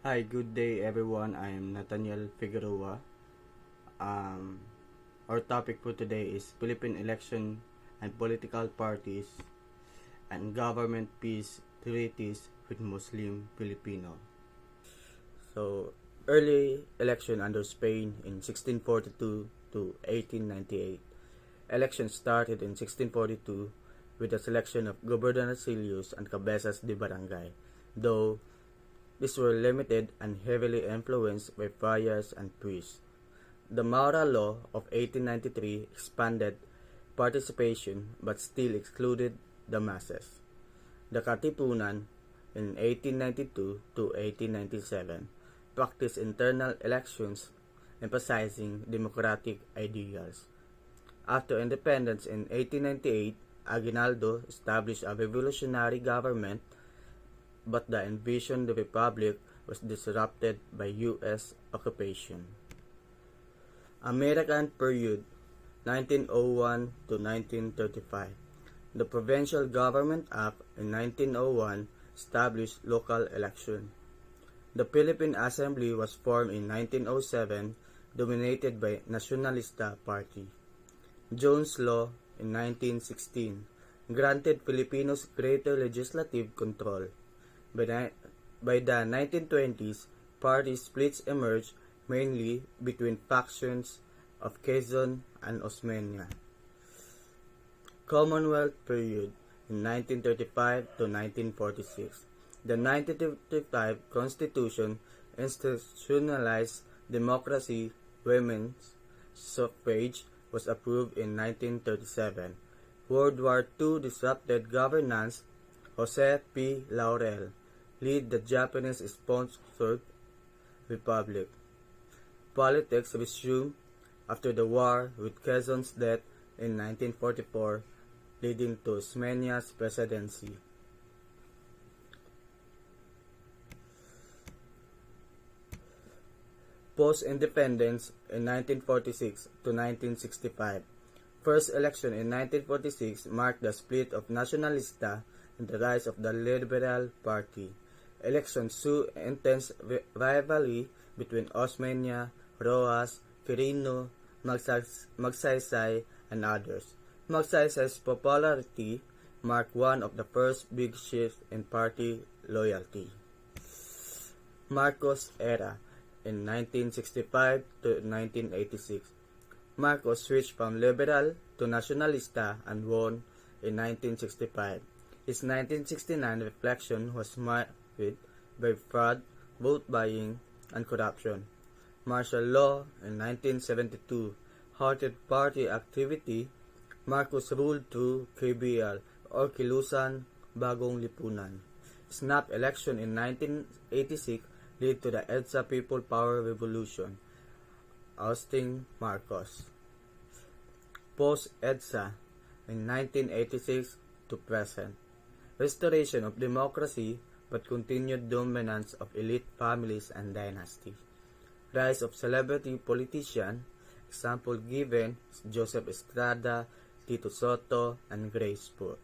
Hi, good day everyone. I'm Nathaniel Figueroa. Um, our topic for today is Philippine election and political parties and government peace treaties with Muslim Filipino. So, early election under Spain in 1642 to 1898. Election started in 1642 with the selection of Gobernadorcillos and Cabezas de Barangay, though these were limited and heavily influenced by friars and priests. The Maura Law of 1893 expanded participation but still excluded the masses. The Katipunan in 1892 to 1897 practiced internal elections emphasizing democratic ideals. After independence in 1898, Aguinaldo established a revolutionary government, but the envisioned republic was disrupted by U.S. occupation. American period 1901 to 1935. The Provincial Government Act in 1901 established local election. The Philippine Assembly was formed in 1907, dominated by Nacionalista Party. Jones Law in 1916 granted Filipinos greater legislative control. By the 1920s, party splits emerged mainly between factions of Quezon and Osmeña. Commonwealth period in 1935 to 1946. The 1935 Constitution institutionalized democracy. Women's suffrage was approved in 1937. World War II disrupted governance. Jose P. Laurel led the Japanese-sponsored republic. Politics resumed after the war, with Quezon's death in 1944, leading to Osmeña's presidency. Post-independence in 1946 to 1965. First election in 1946 marked the split of Nacionalista and the rise of the Liberal Party. Elections saw intense rivalry between Osmeña, Rojas, Quirino, Magsaysay, and others. Magsaysay's popularity marked one of the first big shifts in party loyalty. Marcos era in 1965 to 1986. Marcos switched from liberal to nacionalista and won in 1965. His 1969 reflection was marked by fraud, vote buying, and corruption. Martial law in 1972 halted party activity. Marcos ruled through KBL or Kilusan Bagong Lipunan. Snap election in 1986 led to the EDSA People Power Revolution, ousting Marcos. Post-EDSA in 1986 to present. Restoration of democracy but continued dominance of elite families and dynasties. Rise of celebrity politicians, example given Joseph Estrada, Tito Soto, and Grace Poe.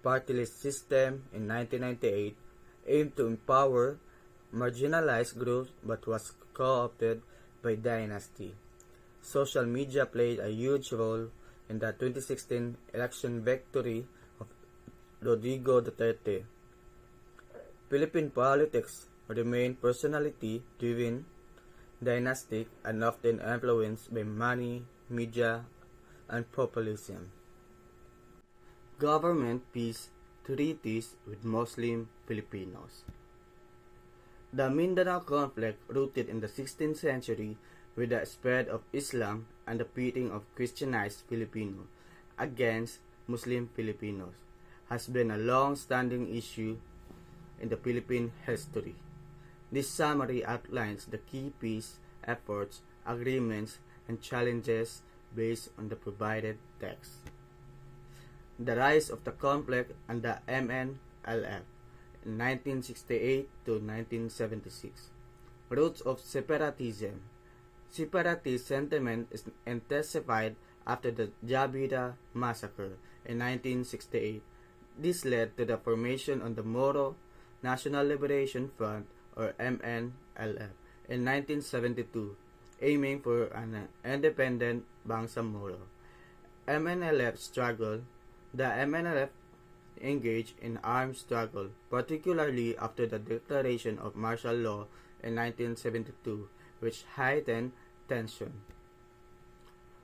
Party-list system in 1998 aimed to empower marginalized groups but was co-opted by dynasty. Social media played a huge role in the 2016 election victory of Rodrigo Duterte. Philippine politics remained personality-driven, dynastic, and often influenced by money, media, and populism. Government peace treaties with Muslim Filipinos. The Mindanao conflict rooted in the 16th century with the spread of Islam and the pitting of Christianized Filipinos against Muslim Filipinos has been a long-standing issue in the Philippine history. This summary outlines the key peace efforts, agreements, and challenges based on the provided text. The rise of the conflict and the MNLF in 1968 to 1976. Roots of separatism. Separatist sentiment is intensified after the Jabira massacre in 1968. This led to the formation of the Moro National Liberation Front, or MNLF in 1972, aiming for an independent Bangsamoro. MNLF struggle. The MNLF engaged in armed struggle, particularly after the declaration of martial law in 1972, which heightened tension.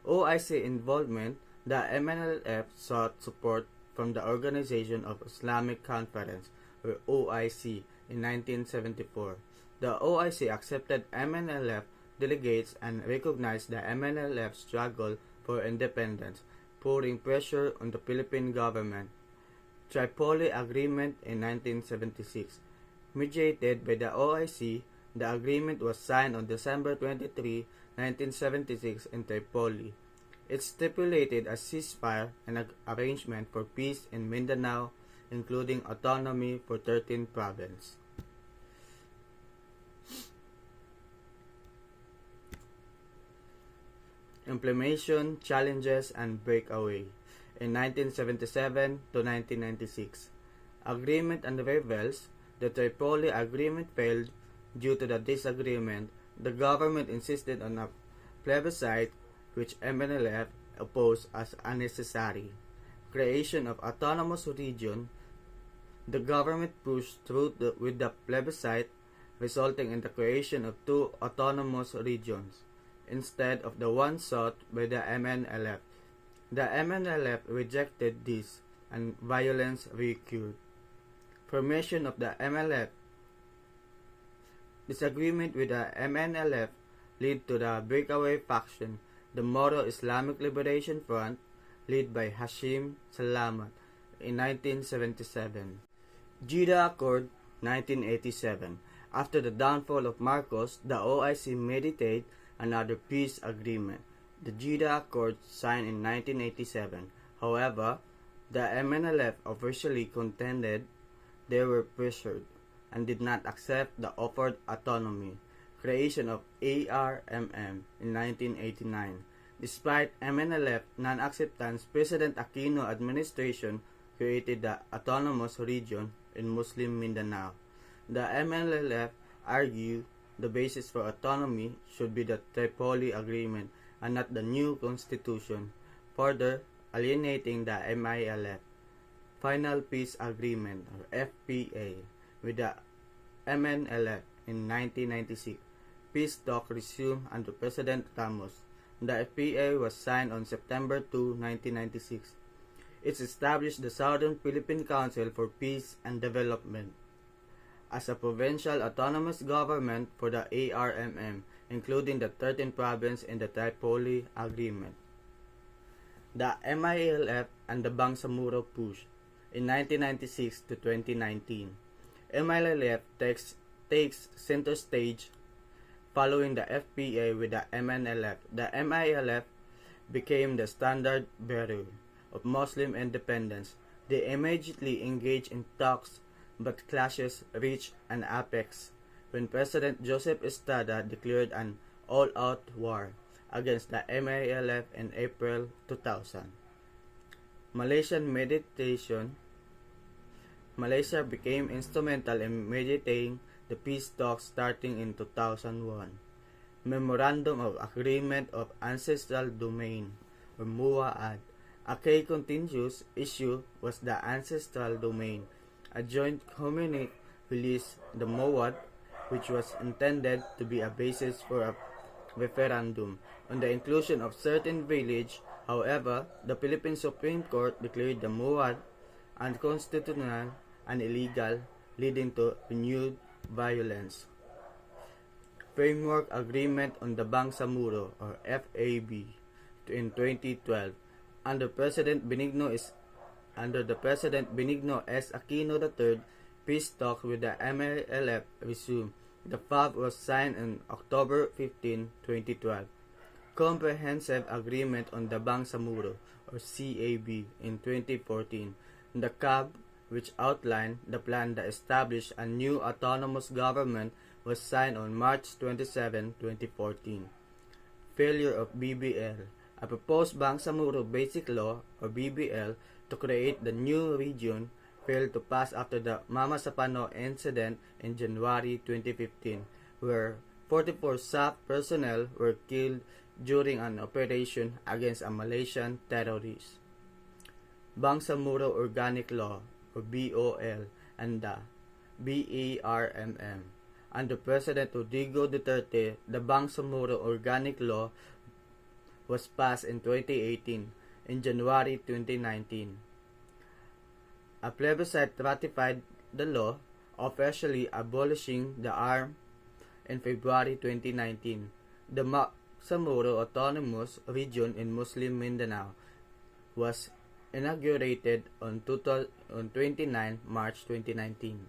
OIC involvement. The MNLF sought support from the Organization of Islamic Conference, or OIC, in 1974. The OIC accepted MNLF delegates and recognized the MNLF struggle for independence, putting pressure on the Philippine government. Tripoli Agreement in 1976. Mediated by the OIC, the agreement was signed on December 23, 1976 in Tripoli. It stipulated a ceasefire and an arrangement for peace in Mindanao, including autonomy for 13 provinces. Implementation, challenges, and breakaway. In 1977 to 1996, agreement and revels. The Tripoli Agreement failed due to the disagreement. The government insisted on a plebiscite, which MNLF opposed as unnecessary. Creation of autonomous region. The government pushed through with the plebiscite, resulting in the creation of 2 autonomous regions, instead of the one sought by the MNLF. The MNLF rejected this, and violence recurred. Formation of the MLF. Disagreement with the MNLF led to the breakaway faction, the Moro Islamic Liberation Front, led by Hashim Salamat, in 1977. Jeddah Accord, 1987. After the downfall of Marcos, the OIC mediated another peace agreement, the Jeddah Accord, signed in 1987. However, the MNLF officially contended they were pressured and did not accept the offered autonomy. Creation of ARMM in 1989. Despite MNLF non-acceptance, President Aquino administration created the autonomous region in Muslim Mindanao. The MNLF argued the basis for autonomy should be the Tripoli Agreement and not the new constitution, further alienating the MILF. Final Peace Agreement, or FPA, with the MNLF in 1996. Peace talk resumed under President Ramos. The FPA was signed on September 2, 1996. It established the Southern Philippine Council for Peace and Development as a provincial autonomous government for the ARMM, including the 13 provinces in the Tripoli Agreement. The MILF and the Bangsamoro push. In 1996 to 2019, MILF takes center stage following the FPA with the MNLF. The MILF became the standard bearer of Muslim independence. They immediately engaged in talks, but clashes reached an apex when President Joseph Estrada declared an all-out war against the MILF in April 2000. Malaysian mediation. Malaysia became instrumental in mediating the peace talks starting in 2001. Memorandum of Agreement of Ancestral Domain, or MUAD. A key contentious issue was the ancestral domain. A joint communique released the MUAD, which was intended to be a basis for a referendum on the inclusion of certain villages. However, the Philippine Supreme Court declared the MUAD unconstitutional and illegal, leading to renewed violence. Framework Agreement on the Bangsamoro, or FAB, in 2012, under the President Benigno S. Aquino III, peace talks with the MLF resumed. The FAB was signed on October 15, 2012. Comprehensive Agreement on the Bangsamoro, or CAB, in 2014. The CAB, which outlined the plan to establish a new autonomous government, was signed on March 27, 2014. Failure of BBL. A proposed Bangsamoro Basic Law, or BBL, to create the new region failed to pass after the Mama Sapano incident in January 2015, where 44 SAF personnel were killed during an operation against a Malaysian terrorist. Bangsamoro Organic Law, or BOL, and the BERMM. Under President Rodrigo Duterte, the Bangsamoro Organic Law was passed in 2018. In January 2019, a plebiscite ratified the law, officially abolishing the arm in February 2019. The Bangsamoro Autonomous Region in Muslim Mindanao was inaugurated on 29 March 2019.